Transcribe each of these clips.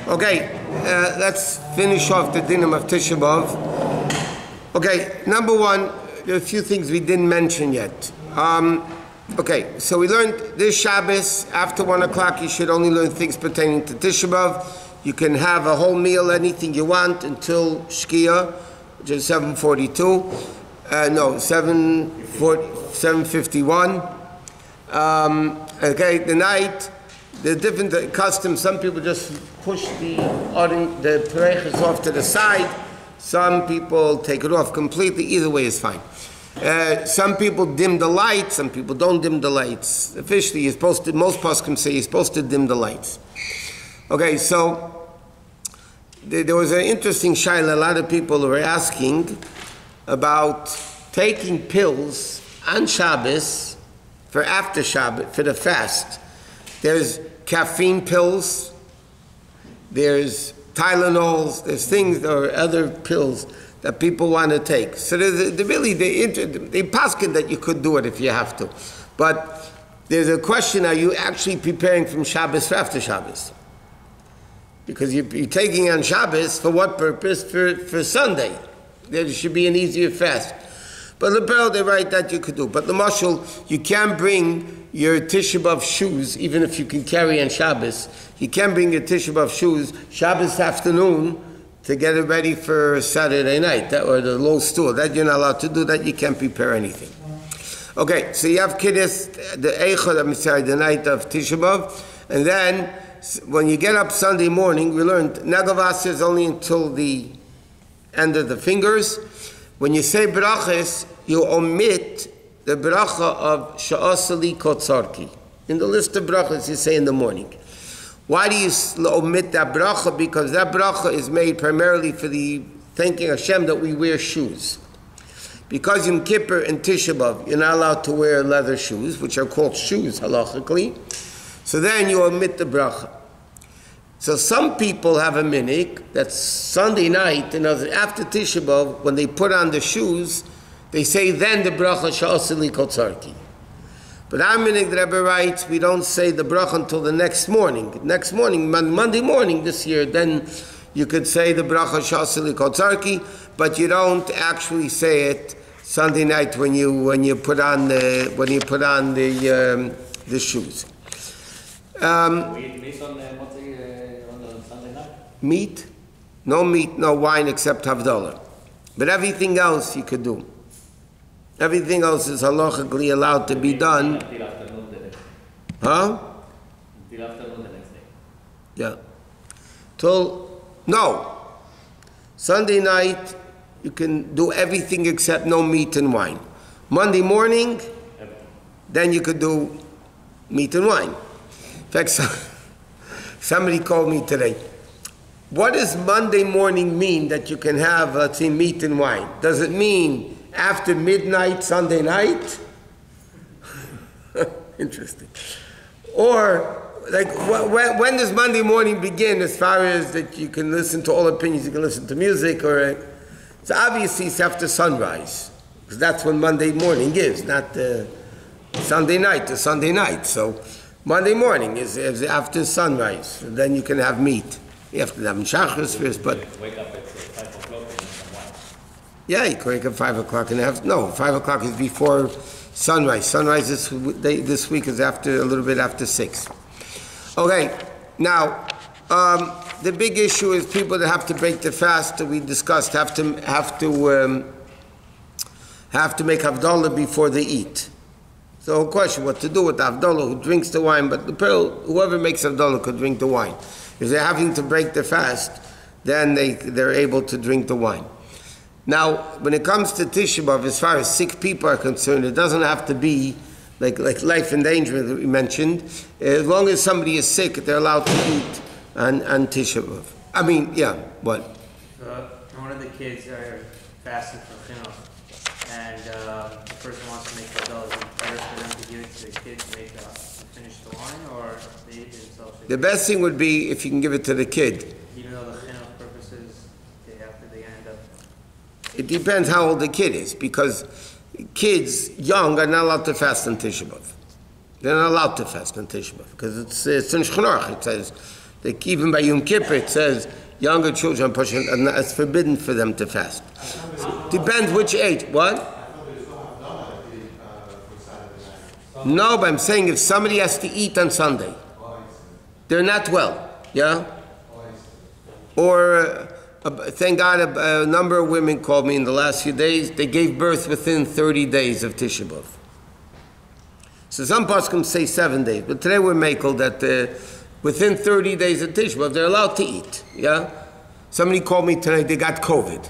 Okay, let's finish off the dinim of Tisha B'Av. Okay, number one, there are a few things we didn't mention yet. Okay, so we learned this Shabbos, after 1 o'clock, you should only learn things pertaining to Tisha B'Av. You can have a whole meal, anything you want, until Shkia, which is 7:42. No, 7:51. Okay, the night, the different customs. Some people just push the pareches off to the side. Some people take it off completely. Either way is fine. Some people dim the lights. Some people don't dim the lights. Officially, you're supposed to. Most poskim say you're supposed to dim the lights. Okay, so there was an interesting shaila. A lot of people were asking about taking pills on Shabbos for after Shabbos, for the fast. There's caffeine pills, there's Tylenols, there's things or other pills that people want to take. So they paskin that you could do it if you have to. But there's a question, are you actually preparing from Shabbos for after Shabbos? Because you're taking on Shabbos, for what purpose? For Sunday. There should be an easier fast. But Lebel, they write that you could do. But the mashal, you can bring your Tisha B'Av shoes, even if you can carry on Shabbos. You can bring your Tisha B'Av shoes Shabbos afternoon to get it ready for Saturday night, or the low stool. That you're not allowed to do. That you can't prepare anything. Okay, so you have Kiddush, the Eichad, the night of Tisha B'Av, and then when you get up Sunday morning, we learned Nagavas is only until the end of the fingers. When you say brachas, you omit the bracha of Sha'asali Kotzarki. In the list of brachas you say in the morning. Why do you omit that bracha? Because that bracha is made primarily for the thanking Hashem that we wear shoes. Because Yom Kippur and Tisha B'Av, you're not allowed to wear leather shoes, which are called shoes halachically. So then you omit the bracha. So some people have a minik that's Sunday night, and after Tisha B'Av, when they put on the shoes, they say then the bracha sha'asili kotzarki. But our minik, the Rebbe writes, we don't say the bracha until the next morning. Next morning, Monday morning this year, then you could say the bracha sha'asili kotzarki, but you don't actually say it Sunday night when you put on the shoes. Meat? No meat, no wine except Havdalah. But everything else you could do. Everything else is halachically allowed to be done. Until afternoon the next day. Huh? Until afternoon the next day. Yeah. No. Sunday night you can do everything except no meat and wine. Monday morning, then you could do meat and wine. In fact, somebody called me today. What does Monday morning mean that you can have, let's say, meat and wine? Does it mean after midnight Sunday night? Interesting. Or, like, when does Monday morning begin as far as that you can listen to all opinions, you can listen to music, or... So obviously it's after sunrise, because that's when Monday morning is, not Sunday night to Sunday night. So Monday morning is after sunrise, and then you can have meat. You have to have shachris first, but... Wake up at 5 o'clock and have some wine. Yeah, you can wake up 5 o'clock and have... No, 5 o'clock is before sunrise. Sunrise this week is a little bit after 6. Okay, now, the big issue is people that have to break the fast that we discussed have to make Havdalah before they eat. So a question, what to do with the Havdalah, who drinks the wine, but whoever makes Havdalah could drink the wine. If they're having to break the fast, then they're able to drink the wine. Now, when it comes to Tisha B'Av, as far as sick people are concerned, it doesn't have to be like life and danger that we mentioned. As long as somebody is sick, they're allowed to eat on Tisha B'Av. I mean, yeah, what? One of the kids are fasting for chinuch, and the person wants to make the dough. Is it better for them to give it to the kid to finish the wine, or they eat it themselves? The best thing would be if you can give it to the kid. Even though the chinuch purposes, they end up... It depends how old the kid is, because kids young are not allowed to fast on Tisha B'Av. They're not allowed to fast on Tisha B'Av, because it's in Shchunar. It says Even by Yom Kippur it says younger children it's forbidden for them to fast. Depends which age. What? No, but I'm saying if somebody has to eat on Sunday, they're not well, yeah? Or, thank God, a number of women called me in the last few days. They gave birth within 30 days of Tisha B'Av. So some poskim say 7 days, but today we're makel that within 30 days of Tisha B'Av, they're allowed to eat, yeah? Somebody called me today, they got COVID.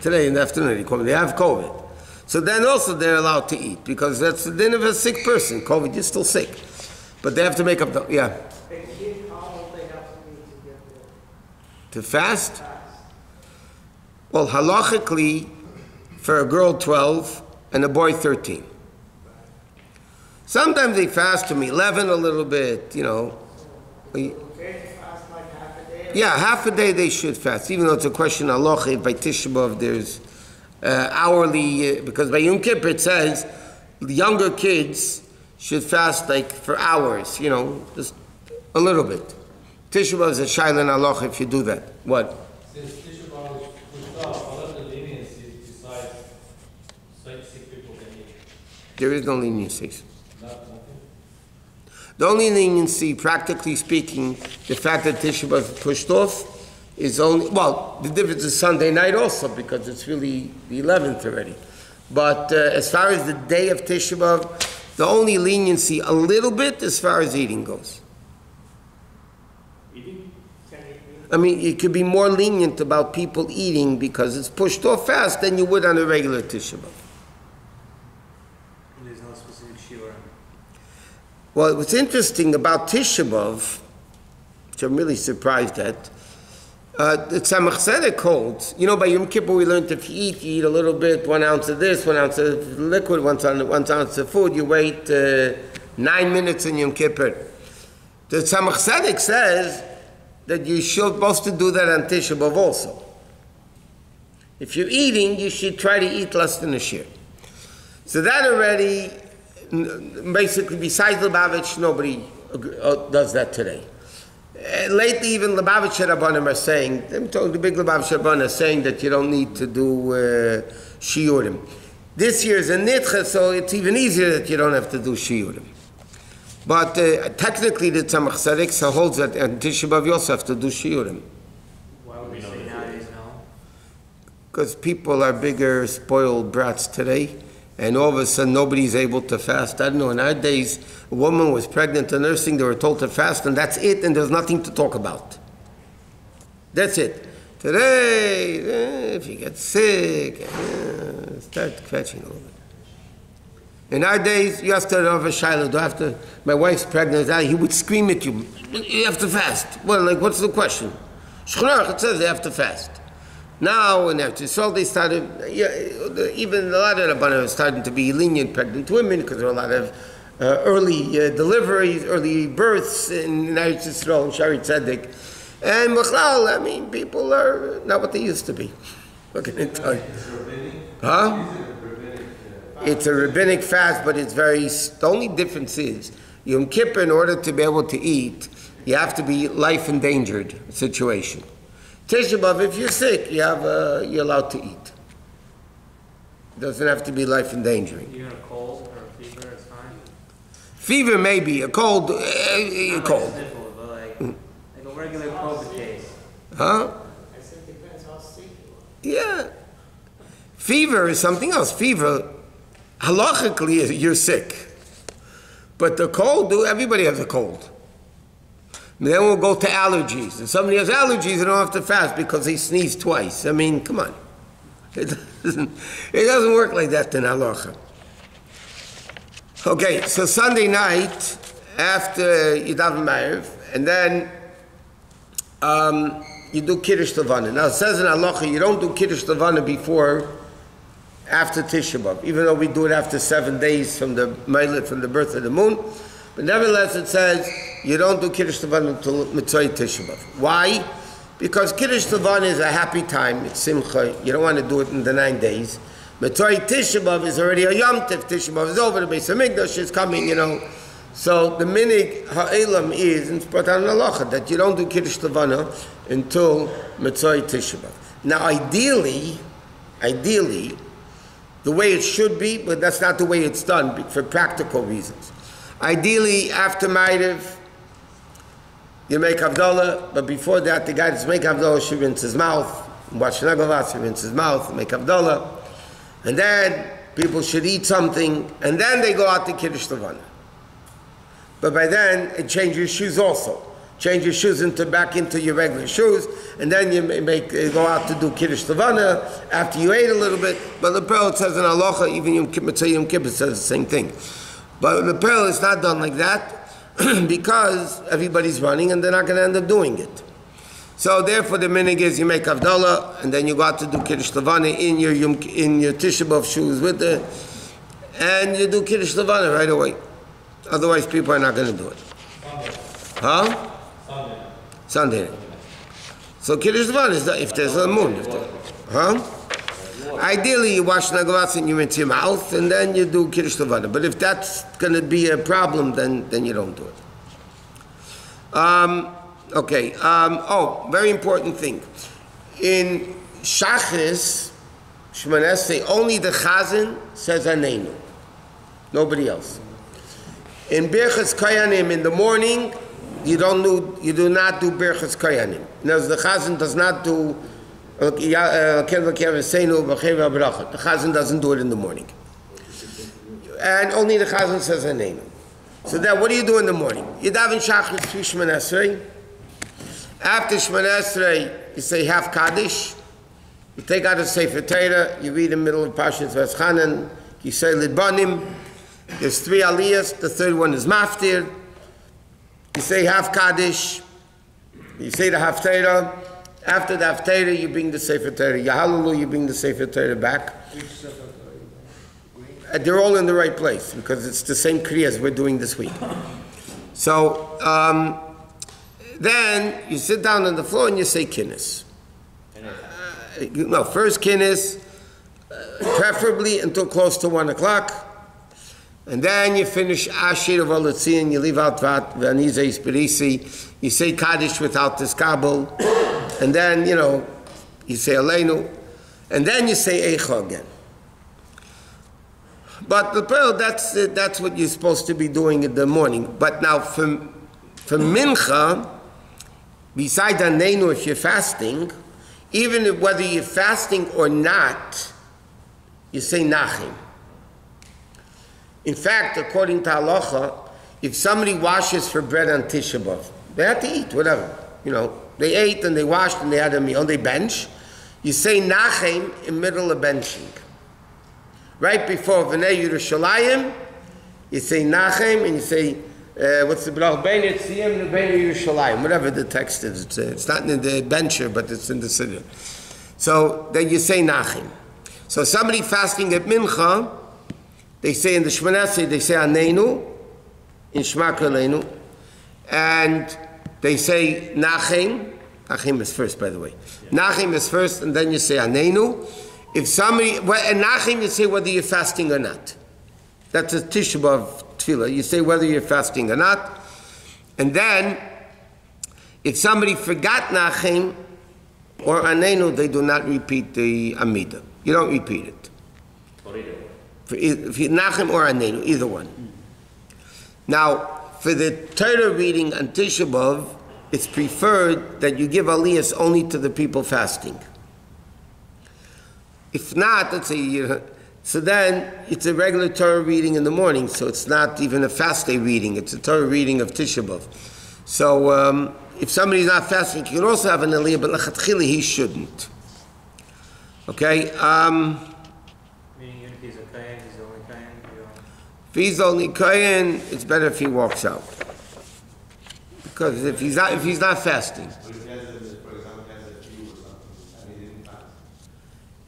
Today in the afternoon, they called me, they have COVID. So then also they're allowed to eat, because that's the din of a sick person. COVID, you're still sick. But they have to make up the, yeah. To fast? Well, halachically, for a girl 12 and a boy 13. Sometimes they fast from 11 a little bit, you know. Yeah, half a day they should fast, even though it's a question of halacha. By Tisha B'Av there's hourly, because by Yom Kippur it says the younger kids should fast like for hours, you know, just a little bit. Tisha B'Av is a shayla halacha if you do that. What? Since Tisha B'Av is pushed off, what are the leniencies besides sick people can eat? There is no leniencies. Nothing. The only leniency, practically speaking, the fact that Tisha B'Av is pushed off is only, well, the difference is Sunday night also, because it's really the 11th already. But as far as the day of Tisha B'Av, the only leniency a little bit as far as eating goes. I mean, it could be more lenient about people eating because it's pushed off fast than you would on a regular Tisha B'Av. There's no specific shiur. Well, what's interesting about Tisha B'Av, which I'm really surprised at, the Tzemach Tzedek holds, you know, by Yom Kippur we learned if you eat a little bit, 1 ounce of this, 1 ounce of liquid, 1 ounce of food, you wait 9 minutes in Yom Kippur. The Tzemach Tzedek says that you're supposed to do that on Tisha B'Av also. If you're eating, you should try to eat less than a shear. So that already, basically, besides Lubavitch, nobody does that today. Lately, even Lubavitch Rabbonim are saying, the big Lubavitch Rabbonim are saying that you don't need to do shiurim. This year is a nitcha, so it's even easier that you don't have to do shiurim. But technically, the Tzemach Tzedek holds that on Tisha B'Av you also have to do shiurim. Why would we say nowadays no? Because people are bigger, spoiled brats today, and all of a sudden nobody's able to fast. I don't know, in our days, a woman was pregnant and nursing, they were told to fast, and that's it, and there's nothing to talk about. That's it. Today, if you get sick, start catching a little bit. In our days, you have to have a shiloh. Do I have to? My wife's pregnant. He would scream at you. You have to fast. Well, like, what's the question? Shchunach, it says they have to fast. Now, in Eretz Yisrael, they started. Even a lot of Rabbanim are starting to be lenient pregnant women because there are a lot of early deliveries, early births in Eretz Yisrael and Shari Tzedek. And Bechlal, I mean, people are not what they used to be. What can I tell you? Huh? It's a rabbinic fast, but it's very, the only difference is, Yom Kippur, in order to be able to eat, you have to be life-endangered situation. Tisha B'Av, if you're sick, you're allowed to eat. It doesn't have to be life-endangering. Even a cold or a fever is fine? Fever may be, a cold, a cold. Like but like a regular COVID case. Huh? I said it depends how sick you are. Yeah. Fever is something else. Fever, halachically, you're sick. But the cold, everybody has a cold. And then we'll go to allergies. If somebody has allergies, they don't have to fast because they sneeze twice. I mean, come on. It doesn't work like that in halacha. Okay, so Sunday night, after you daven Ma'ariv, and then you do Kiddush Levana. Now it says in halacha, you don't do Kiddush Levana before, after Tisha B'Av, even though we do it after 7 days from the birth of the moon. But nevertheless, it says you don't do Kiddush Levana until Mitzvah Tisha B'Av. Why? Because Kiddush Levana is a happy time. It's Simcha. You don't want to do it in the 9 days. Mitzvah Tisha B'Av is already a Yom Tov. Tisha B'Av is over. The Bais Din is coming, you know. So the minig ha'elam is, and it's brought down in halacha, that you don't do Kiddush Levana until Mitzvah Tisha B'Av. Now ideally, the way it should be, but that's not the way it's done for practical reasons. Ideally, after Ma'ariv, you make Havdalah, but before that, the guy that's making Havdalah should rinse his mouth, watch Nagavat, rinse his mouth, make Havdalah, and then people should eat something, and then they go out to Kiddush Levana. But by then, it change your shoes also. Change your shoes back into your regular shoes, and then you go out to do Kiddush Levana after you ate a little bit. But the Peril says in halacha, even Yom Kippur says the same thing. But the Peril is not done like that because everybody's running and they're not going to end up doing it. So therefore, the minig is you make Havdalah, and then you go out to do Kiddush Levana in your Tisha B'Av shoes with it, and you do Kiddush Levana right away. Otherwise, people are not going to do it. Huh? Sunday. So Kiddush Levana is if there's a moon. Ideally, you wash Nagavatz and you rinse your mouth, and then you do Kiddush Levana. But if that's going to be a problem, then you don't do it. Okay. Very important thing. In Shachris, Shmoneh, only the Chazan says Aneinu. Nobody else. In Birchas Koyanim in the morning, you do not do Birchas Koyanim. Now, the Chazan does not do the Chazan doesn't do it in the morning. And only the Chazan says Aneinu. So then what do you do in the morning? You daven Shachrit through Shmoneh Esrei. After Shmoneh Esrei, you say half Kaddish. You take out a Sefer Torah, you read the middle of Parshas V'eschanan, you say Lidbanim. There's 3 aliyahs, the third one is Maftir. You say half Kaddish, you say the Haftarah. After the Haftarah, you bring the Sefer Torah. Yahalulu, you bring the Sefer Torah back. They're all in the right place because it's the same Kriya as we're doing this week. So then you sit down on the floor and you say Kinnis. First Kinnis, preferably until close to 1 o'clock. And then you finish Ashir of Olatzin, you leave out Vat, Vanize Spirisi, you say Kaddish without this Kabul, and then, you say Aleinu, and then you say Eicha again. But the Pearl, that's what you're supposed to be doing in the morning. But now, for Mincha, besides Aneinu, if you're fasting, even whether you're fasting or not, you say Nachim. In fact, according to halacha, if somebody washes for bread on Tisha B'Av, they have to eat, whatever. They ate and they washed and they had a meal, they bench. You say Nachem in middle of benching. Right before V'nei Yerushalayim, you say Nachem and you say, what's the brach? Bein Yitziyim and Bein Yerushalayim, whatever the text is. It's not in the bencher, but it's in the Siddur. So then you say Nachem. So somebody fasting at Mincha, they say in the Shmoneh Esrei, they say Aneinu, in Shema Kaleinu, and they say Nachem. Nachem is first, by the way. Yeah. Nachem is first, and then you say Aneinu. If somebody, and Nachem you say whether you're fasting or not. That's a Tisha B'Av tefillah. You say whether you're fasting or not. And then, if somebody forgot Nachem or Aneinu, they do not repeat the Amida. You don't repeat it. If you Nachem or Aneinu, either one. Now, for the Torah reading on Tisha B'Av, it's preferred that you give aliyahs only to the people fasting. If not, let's say, so then it's a regular Torah reading in the morning, so it's not even a fast day reading, it's a Torah reading of Tisha B'Av. So if somebody's not fasting, you can also have an aliyah, but l'chatchila he shouldn't. Okay? If he's only Kohen, it's better if he walks out. Because if he's not fasting.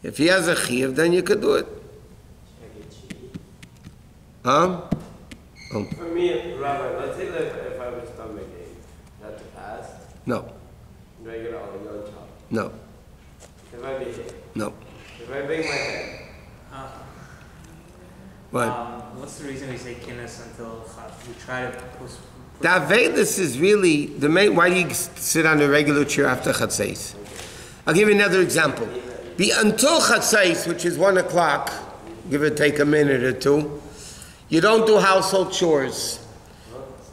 If he has a chiyuv, then you could do it. Huh? For me, Rabbi, let's say that if I was stomachache, not to fast? No. Regular on top? No. If I behave? No. If I bang my head? What? what's the reason we say kinnis until we try to post? The Avelis is really the main. Why do you sit on a regular chair after Chatzais? I'll give you another example. Until Chatzais, which is 1 o'clock, give or take a minute or two, you don't do household chores.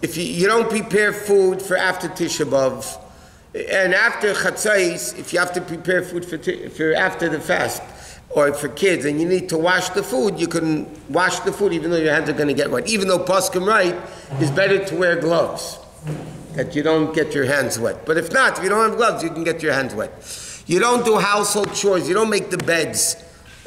If you don't prepare food for after Tisha B'Av, and after Chatzais, if you have to prepare food for after the fast, or for kids, and you need to wash the food, you can wash the food even though your hands are going to get wet. Even though Poskim right, it's better to wear gloves, that you don't get your hands wet. But if not, if you don't have gloves, you can get your hands wet. You don't do household chores, you don't make the beds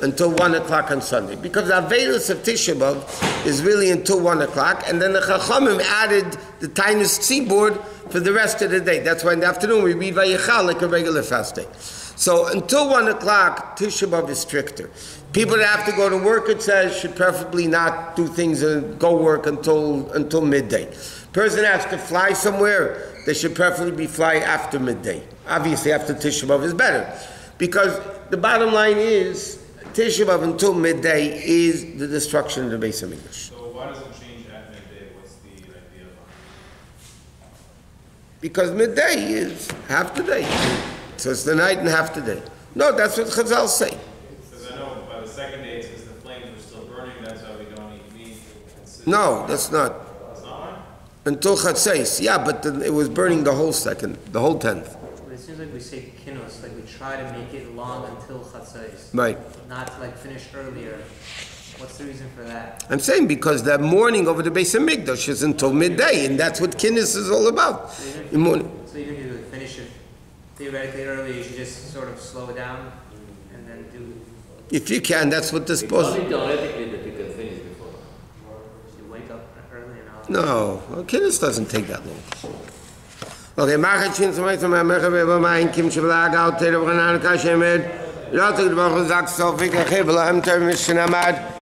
until 1 o'clock on Sunday. Because the Avelis of Tisha B'Av is really until 1 o'clock, and then the Chachamim added the tiniest seaboard for the rest of the day. That's why in the afternoon we read Vayichal like a regular fast day. So until 1 o'clock, Tisha B'Av is stricter. People that have to go to work, it says, should preferably not do things and go work until midday. Person has to fly somewhere, they should preferably be fly after midday. Obviously, after Tisha B'Av is better. Because the bottom line is, Tisha B'Av until midday is the destruction of the Beis HaMikdash. So why does it change at midday? What's the idea behind it? Because midday is half the day. So it's the night and half the day. No, that's what Chazal say. Because I know by the second day it says the flames are still burning, that's why we don't eat meat. No, that's not. That's not one? Until Chatzais. Yeah, but it was burning the whole 10th. But it seems like we say kinnos, like we try to make it long until chatzais. Right. Not like finish earlier. What's the reason for that? I'm saying because the morning over the Beis HaMikdash is until midday, and that's what kinnis is all about. So even if you finish it theoretically early, you should just sort of slow it down and then do. If you can, that's what this It's supposed. only theoretically that you can finish before. You wake up early and all. No, well, kinnis doesn't take that long. Okay, Machin zum Beispiel mein Mecher mein Kim Schlag out der Banane Kashemed. Laut der Woche sagt so, wie ich habe am Termin schon einmal